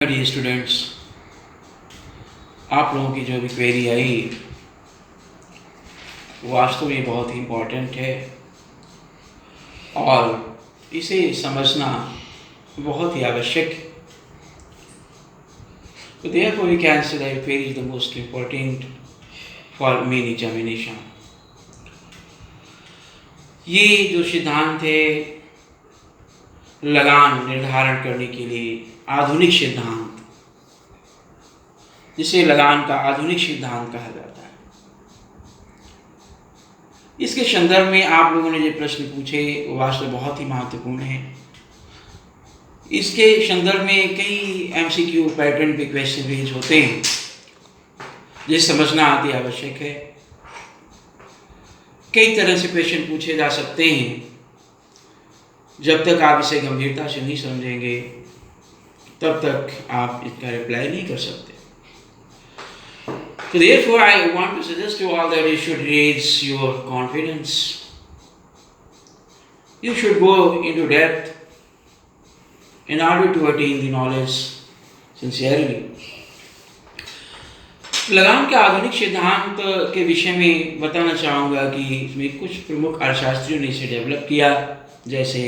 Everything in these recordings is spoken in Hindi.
डियर स्टूडेंट्स, आप लोगों की जो भी क्वेरी आई वास्तव में बहुत ही इम्पोर्टेंट है और इसे समझना बहुत ही आवश्यक है। तो therefore we can say that query is the most important for main examination। ये जो सिद्धांत है लगान निर्धारण करने के लिए आधुनिक सिद्धांत, जिसे लगान का आधुनिक सिद्धांत कहा जाता है, इसके संदर्भ में आप लोगों ने जो प्रश्न पूछे वो वास्तव बहुत ही महत्वपूर्ण है। इसके संदर्भ में कई एमसीक्यू पैटर्न पे क्वेश्चन रेज होते हैं, जिसे समझना अति आवश्यक है। कई तरह से क्वेश्चन पूछे जा सकते हैं। जब तक आप इसे गंभीरता से नहीं समझेंगे तब तक आप इसका रिप्लाई नहीं कर सकते। So therefore I want to suggest you all that you should raise your confidence. You should go into depth in order to attain the knowledge sincerely। लगान के आधुनिक सिद्धांत के विषय में बताना चाहूँगा कि इसमें कुछ प्रमुख अर्थशास्त्रियों ने इसे डेवलप किया, जैसे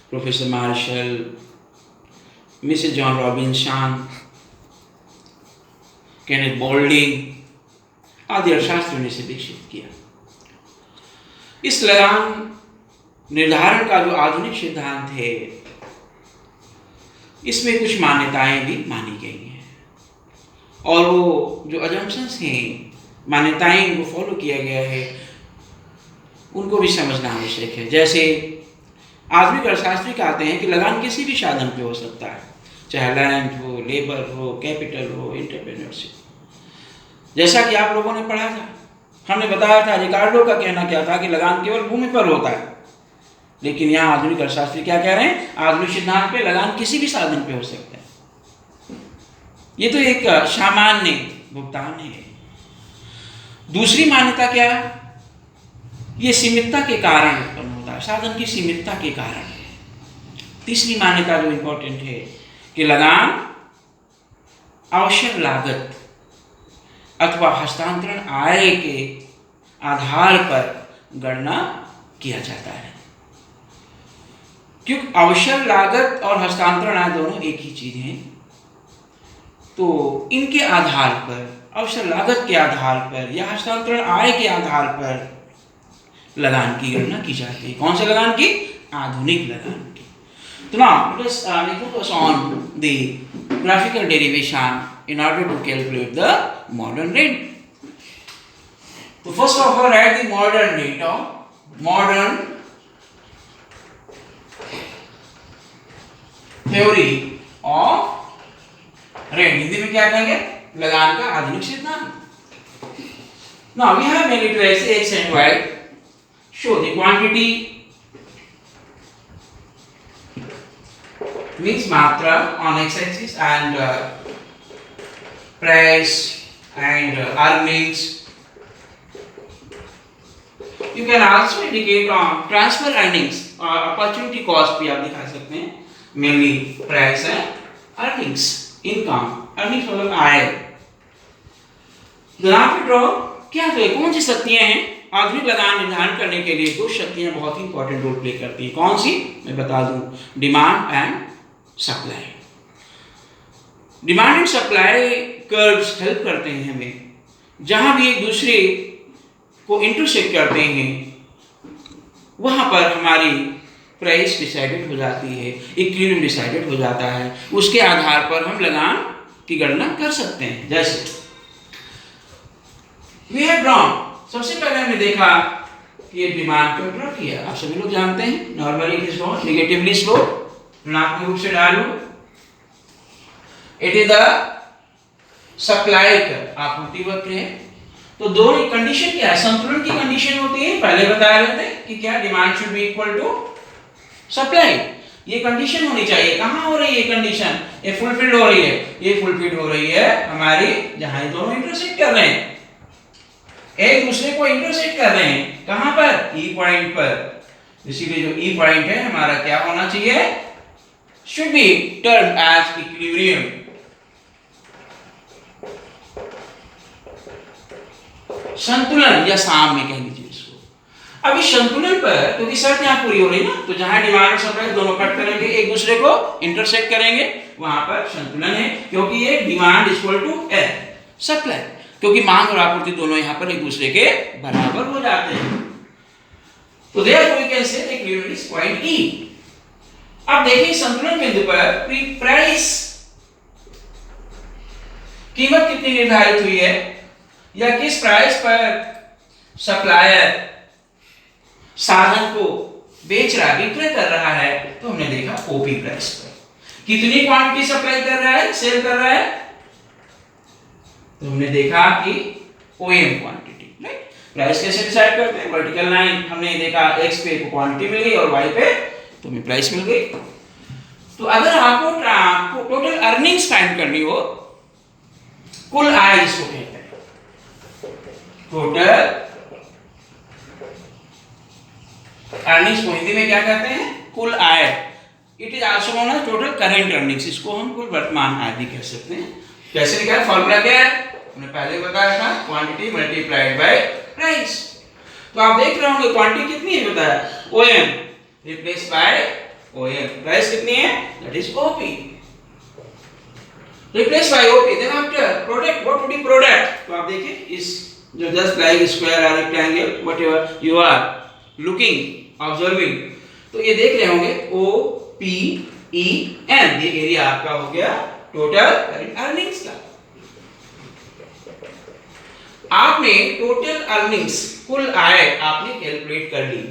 professor Marshall, Mrs John Robinson, Kenneth Boulding आदि अर्थशास्त्रियों ने इसे विकसित किया। इस लगान निर्धारण का जो आधुनिक सिद्धांत है, इसमें कुछ मान्यताएं भी मानी गई हैं और वो जो अजम्पशंस हैं, मान्यताएं को फॉलो किया गया है, उनको भी समझना आवश्यक है। जैसे आधुनिक अर्थशास्त्री कहते हैं कि लगान किसी भी साधन पे हो सकता है, चाहे लैंड हो, लेबर हो, कैपिटल हो, एंटरप्रेन्योरशिप। जैसा कि आप लोगों ने पढ़ा था, हमने बताया था, रिकार्डो का कहना क्या था कि लगान केवल भूमि पर होता है, लेकिन यहाँ आधुनिक अर्थशास्त्री क्या कह रहे हैं? आधुनिक सिद्धांत पे लगान किसी भी साधन पे हो सकता है। ये तो एक सामान्य भुगतान है। दूसरी मान्यता क्या है? ये सीमितता के कारण उत्पन्न होता है, साधन की सीमितता के कारण। तीसरी मान्यता जो इंपॉर्टेंट है कि लगान आवश्यक लागत अथवा हस्तांतरण आय के आधार पर गणना किया जाता है, क्योंकि आवश्यक लागत और हस्तांतरण आय दोनों एक ही चीज हैं। तो इनके आधार पर, आवश्यक लागत के आधार पर या हस्तांतरण आय के आधार पर लगान की गणना की जाती है। कौन से लगान की? आधुनिक लगान की। तो now let us focus on the graphical derivation in order to calculate the modern rate. So first of all, write the modern rate of modern theory of rate। Hindi में क्या कहेंगे? लगान का आधुनिक सिद्धांत। Now we have made it to x and y, show the quantity means matra on x-axis and price and earnings। You can also indicate on transfer earnings or opportunity cost भी आप दिखा सकते हैं, mainly price and earnings, income, earnings मतलब आय। ग्राफ ड्रॉ क्या है? कौन सी शक्तियां हैं आधुनिक लगान निर्धारण करने के लिए? दो शक्तियां बहुत ही इंपॉर्टेंट रोल प्ले करती हैं। कौन सी? मैं बता दूं, demand and supply. Demand and supply curves help करते हैं हमें, जहां भी एक दूसरे को इंटरसेक्ट करते हैं वहां पर हमारी प्राइस डिसाइडेड हो जाती है, इक्विलिब्रियम डिसाइडेड हो जाता है। उसके आधार पर हम लगान की गणना कर सकते हैं। जैसे वी हैव ड्रॉन, सबसे पहले हमने देखा कि ये डिमांड को ड्रॉ किया। आप सभी लोग जानते हैं normally it is not negatively slope, ऋणात्मक रूप से डालो। It is the supply curve, आपूर्ति वक्र है। तो दोनों कंडीशन क्या है? संतुलन की कंडीशन होती है। पहले बता रहे थे कि क्या demand should be equal to supply. ये कंडीशन होनी चाहिए। कहां हो रही है कंडीशन? ये फुलफिल्ड हो रही है। ये फुलफिल्ड हो रही है हमारी जहां ये दोनों इंटरसेक्ट कर रहे हैं, एक दूसरे को इंटरसेक्ट कर रहे हैं। कहां पर? ई पॉइंट पर। इसीलिए जो ई पॉइंट है हमारा क्या होना चाहिए? should be termed as equilibrium। संतुलन या साम में कह लीजिए इसको। अब इस संतुलन पर क्योंकि शर्त यहाँ पूरी हो रही ना, तो जहां डिमांड और सप्लाई दोनों कट करेंगे, एक दूसरे को इंटरसेक्ट करेंगे, वहां पर संतुलन है, क्योंकि ये डिमांड इक्वल टू सप्लाई, क्योंकि मांग और आपूर्ति दोनों यहाँ पर एक दूसरे के बराबर हो जाते हैं। तो therefore we can say the equilibrium is point E. अब देखिए संतुलन बिंदु पर प्राइस, कीमत कितनी निर्धारित हुई है या किस प्राइस पर सप्लायर साधन को बेच रहा है, विक्रय कर रहा है, तो हमने देखा ओपी प्राइस पर कितनी क्वांटिटी सप्लाई कर रहा है, सेल कर रहा है, तो हमने देखा कि ओएम क्वांटिटी, राइट। प्राइस कैसे डिसाइड करते हैं, वर्टिकल लाइन हमने देखा एक्स पे क्वांटिटी मिल गई और वाई पे तो हमें प्राइस मिल गई। तो अगर आपको टोटल अर्निंग्स फाइंड करनी हो, कुल आय इसको कहते हैं, टोटल अर्निंग्स को हिंदी में क्या कहते हैं, कुल आय। It is also known as total current earnings, इसको हम कुल वर्तमान आय भी कह सकते हैं। कैसे निकाला, फॉर्मूला क्या है, हमने पहले बताया था, क्वांटिटी मल्टीप्लाइड बाय प्राइस। तो आप देख रहे होंगे क्वांटिटी कितनी है बताया, OM replace by OM, price कितनी है, that is OP replace by OP. Then after product, what would be product, तो आप देखिए इस जो जस्ट लाइक स्क्वायर और rectangle whatever you are looking observing, तो ये देख रहे होंगे ओ पी ई एन, ये एरिया आपका हो गया टोटल अर्निंग्स का। आपने टोटल अर्निंग्स, कुल आय आपने कैलकुलेट कर ली।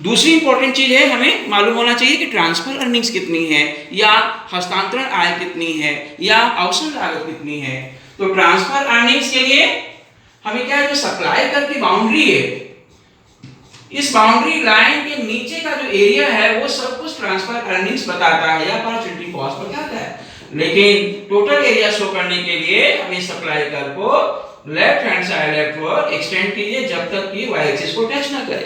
दूसरी इंपॉर्टेंट चीज है, हमें मालूम होना चाहिए कि ट्रांसफर अर्निंग्स कितनी है या हस्तांतरण आय कितनी है या अवसर लागत कितनी है। तो ट्रांसफर अर्निंग्स के लिए हमें क्या है, जो सप्लाई करके बाउंड्री है, इस बाउंड्री लाइन के नीचे का जो एरिया है वो सब कुछ ट्रांसफर अर्निंग्स बताता है या अपॉर्चुनिटी कॉस्ट बताता है। लेकिन टोटल एरिया शो करने के लिए हमें सप्लाई कर को लेफ्ट हैंड साइड लेफ्ट ओर एक्सटेंड कीजिए जब तक कि y एक्सिस को टच ना करे।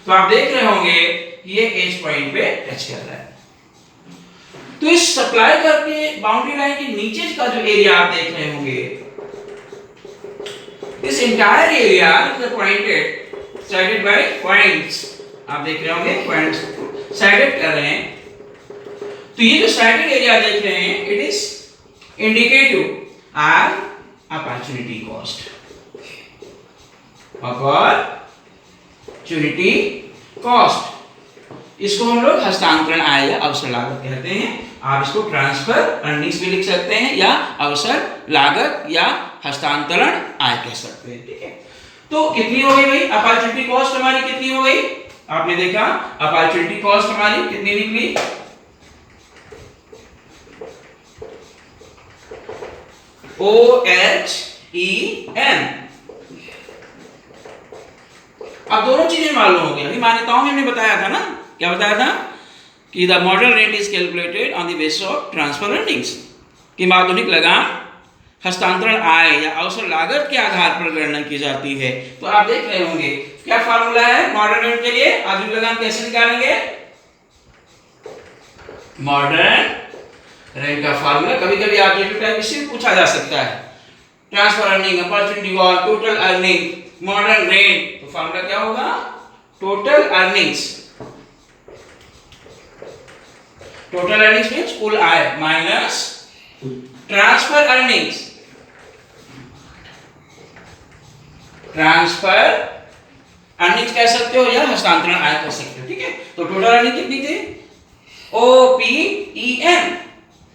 तो आप देख रहे होंगे ये एज पॉइंट पे टच कर रहा है। तो इस सप्लाई करके बाउंड्री लाइन के नीचे का जो एरिया आप देख रहे होंगे, इस entire area is pointed sided by points, आप देख रहे होंगे पॉइंट्स साइडेड कर रहे हैं। तो ये जो साइडेड एरिया देख रहे हैं, it is indicative are opportunity cost, opportunity cost. इसको हम लोग हस्तांतरण आय या अवसर लागत कहते हैं। आप इसको ट्रांसफर अर्निंग्स भी लिख सकते हैं या अवसर लागत या हस्तांतरण आय कह सकते हैं, ठीक है। तो कितनी हो गई भाई, अपॉर्चुनिटी कॉस्ट हमारी कितनी हो गई, आपने देखा अपॉर्चुनिटी कॉस्ट हमारी कितनी निकली, OHEN। अब दोनों चीजें मालूम हो गई। अभी मान्यताओं में हमने बताया था ना, क्या बताया था कि the model rate is calculated on the basis of transfer earnings, कि माध्यमिक लगान हस्तांतरण आय या अवसर लागत के आधार पर गणना की जाती है। तो आप देख रहे होंगे क्या फार्मूला है मॉडर्न रेट के लिए, आधुनिक लगान कैसे निकालेंगे, मॉडर्न रेट का फार्मूला कभी कभी ऑब्जेक्टिव टाइप इससे पूछा जा सकता है, transfer earning, opportunity cost, total earning, modern rate. तो फार्मूला क्या होगा, total earnings, total earnings means कुल आय minus transfer earnings, transfer earnings कह सकते हो या हस्तांतरण आय कह सकते हो, ठीक है। तो टोटल अर्निंग कितनी थी, OPEM,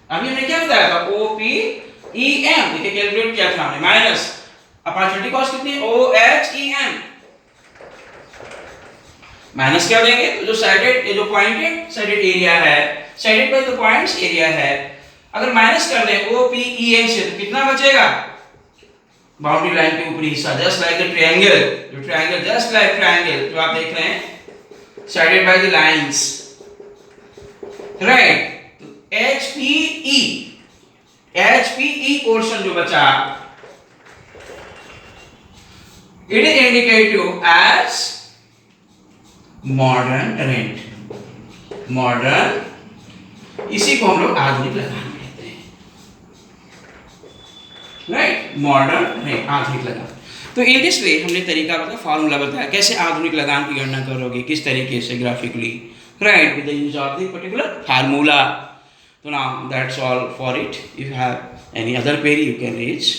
अभी हमने क्या बताया था, OPEM देखिए कैलकुलेट किया था हमने, माइनस अपॉर्चुनिटी कॉस्ट कितनी, OHEM, माइनस क्या देंगे, तो जो साइडेड, ये जो पॉइंटेड साइडेड एरिया है, sided by the points area है, अगर माइनस कर दें OPEM से तो कितना बचेगा, बाउंड्री लाइन के ऊपरी हिस्सा, जस्ट लाइक द ट्रायंगल, जो ट्रायंगल जस्ट लाइक ट्रायंगल जो आप देख रहे हैं sided by the lines, right. तो HPE पोर्शन जो बचा, it is indicative as modern rent, modern, इसी को हम लोग आधुनिक लगान कहते हैं, राइट, मॉडर्न रेंट, आधुनिक लगान। तो इन दिस वे हमने तरीका बताया, फार्मूला बताया कैसे आधुनिक लगान की गणना करोगे, किस तरीके से graphically, right, with the use of the particular formula. So now that's all for it. If you have any other query, you can raise.